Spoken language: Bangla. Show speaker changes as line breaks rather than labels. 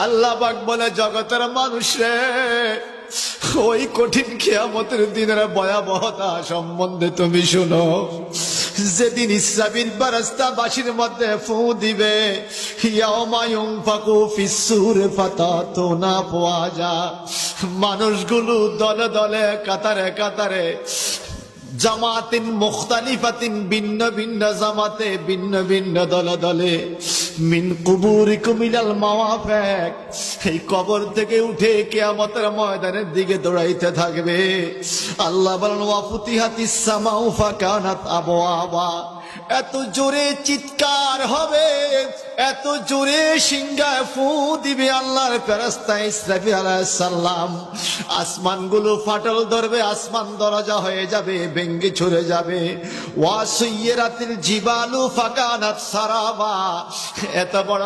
আল্লাহ পাক বলে, জগতের মানুষ রে, ওই কঠিন কিয়ামতের দিনের ভয়াবহতা সম্বন্ধে তুমি শুনো। যেদিন ইসরাফিল ফেরেশতাবাসীর মধ্যে ফু দিবে, ইয়াউমা ইউনফাকু ফিস-সূরি ফাতাতুনা আফওয়াজা, মানুষগুলো দলে দলে কাতারে কাতারে, জামাতিন মুখতালিফাতিন, ভিন্ন ভিন্ন জামাতে, ভিন্ন ভিন্ন দলে দলে, মিন কুবুরিকুম ইলাল মাওয়াফিক, এই কবর থেকে উঠে কিয়ামতের ময়দানের দিকে দৌড়াইতে থাকবে। আল্লাহ বলেন, ওয়া ফুতিহাতিস সামাউ ফাকানাত আবওয়াবা, এত জোরে চিৎকার হবে, এত জোরে সিংহায় ফু দিবে আল্লাহর ফেরেশতা ইসরাফিল আলাইহিস সালাম, আসমানগুলো ফাটল ধরবে, আসমান দরজা হয়ে যাবে, ভেঙ্গে ছড়ে যাবে। ওয়া সুয়্যিরাতিল জিবালু ফাকানাত সারাবা, এত বড়